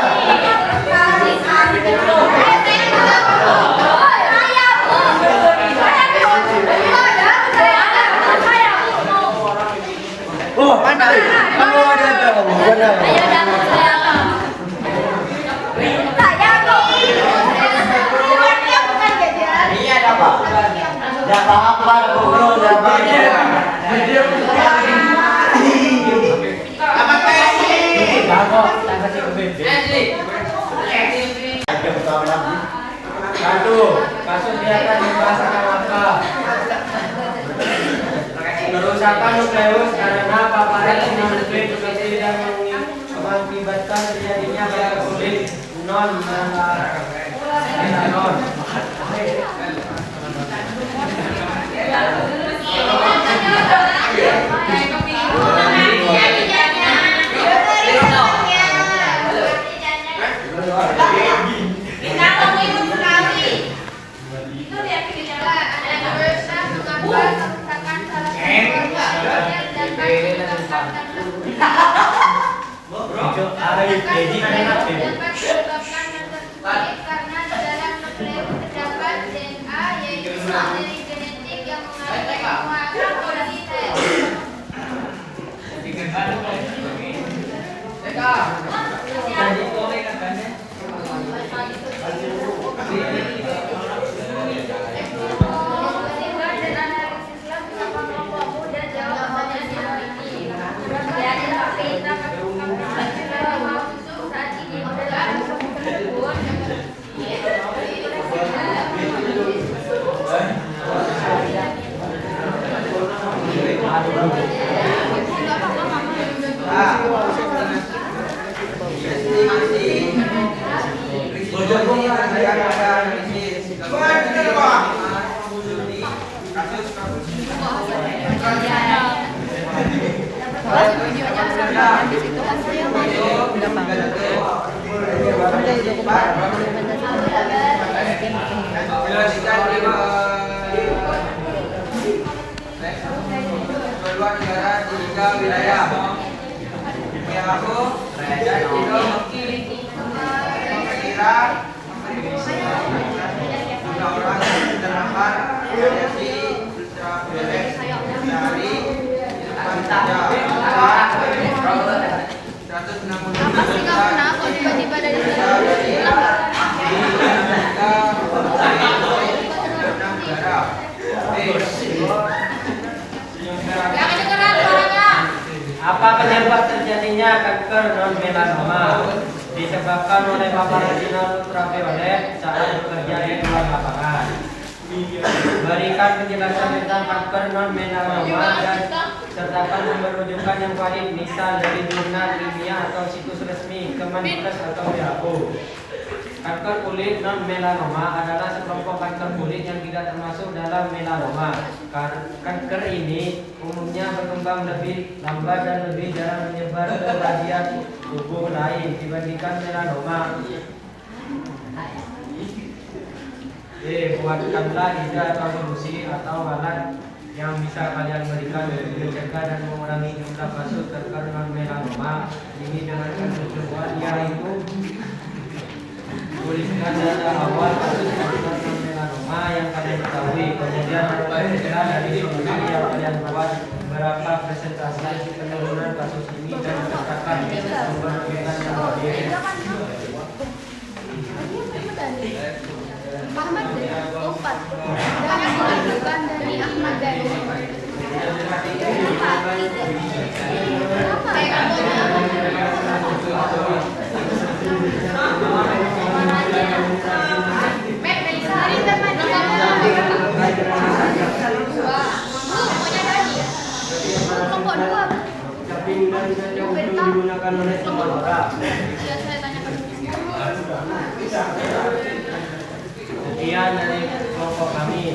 [SPEAKER 8] Oh, mana? Kamu ada tahu? Mana?
[SPEAKER 2] Iya, dapat.
[SPEAKER 8] Dah apa bro? Dah banyak.
[SPEAKER 2] Dapat Messi.
[SPEAKER 5] Kamu tak kasih ke bebek.
[SPEAKER 2] Messi.
[SPEAKER 8] Ada pertama lagi.
[SPEAKER 5] Satu, kasus biarkan dibahaskan maka kerusakan nukleus karena paparan sinar nuklir seperti yang mengakibatkan terjadinya pada kulit non melanon.
[SPEAKER 3] Karena di dalam nukleus terdapat DNA yaitu materi genetik yang mengatur semua kondisi sel.
[SPEAKER 4] Kedua negara di 3 wilayah. Aku dan Indo Iran jumlah orang yang terdapat radiasi ultraviolet dari depan kerja 160 juta
[SPEAKER 3] tiba-tiba dari
[SPEAKER 4] negara.
[SPEAKER 3] Jangan dengeran suaranya.
[SPEAKER 5] Apa penyebab terjadinya kanker non melanoma? Disebabkan oleh paparan sinar ultraviolet saat bekerja di luar lapangan. Berikan penjelasan tentang kanker non melanoma dan sertakan sumber rujukan yang valid, misal dari jurnal ilmiah atau situs resmi Kemenkes atau WHO. Kanker kulit non melanoma adalah sekelompok kanker kulit yang tidak termasuk dalam melanoma. Kanker ini umumnya berkembang lebih lambat dan lebih jarang menyebar ke bagian tubuh lain dibandingkan melanoma. Buatkanlah ide atau solusi atau alat yang bisa kalian berikan untuk mencegah dan mengurangi jumlah kasus kanker non melanoma ini dengan tujuan yaitu kulit tuliskan data awal kasus non melanoma yang kalian ketahui. Kemudian merupakan dari solusi yang kalian buat berapa presentasi penurunan kasus ini dan katakan sumber rujukan yang hadir.
[SPEAKER 1] Ahmad Umpat dan dilakukan dari Ahmad Dhani. Kelompok dua.
[SPEAKER 5] Digunakan oleh semua orang.
[SPEAKER 1] Ya, saya tanyakan.
[SPEAKER 5] Sekian dari kelompok kami.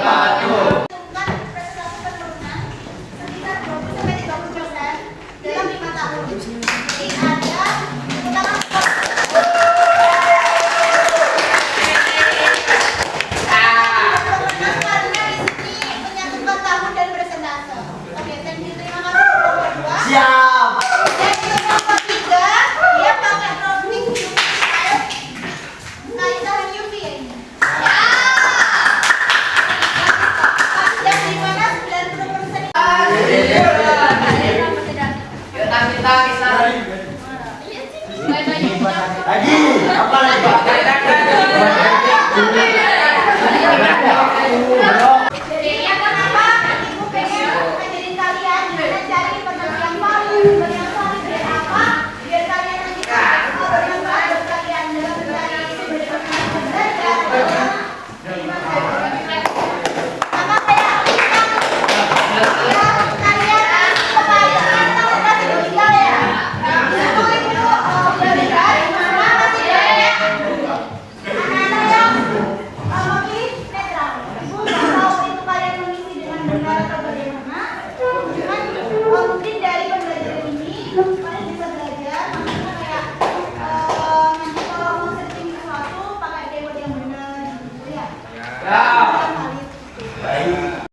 [SPEAKER 2] sepatu.
[SPEAKER 1] Bukan presentasi penurunan sekitar 20-30% dalam 5 tahun. Jadi ada ulangan karena di sini menyangkut tahun dan presentase. Oke, thank you. Terima kasih untuk kedua.
[SPEAKER 8] Siap.
[SPEAKER 1] Dan untuk nomor 3, dia pakai produk UV kain tahan UV ya ini. Dan di mana 90%
[SPEAKER 2] Kita kisah.
[SPEAKER 8] Lagi. Apa lagi, Pak?
[SPEAKER 1] Jadi kenapa ibu pengen ngajarin kalian gimana cari penentu yang valid, sumber yang valid dan apa biar kalian nanti bermanfaat buat kalian dalam mencari sumber informasi belajar. Sama kayak kalian kebanyakan konsentrasi digital ya. Itu belajar mana masih banyak anak-anak yang memilih netral. Ibu nggak tahu itu kalian mengisi dengan benar atau bagaimana. Cuman mungkin dari pembelajaran ini kalian bisa belajar maksudnya kayak nanti kalau mau searching sesuatu pakai keyword yang benar gitu ya.
[SPEAKER 2] Ya.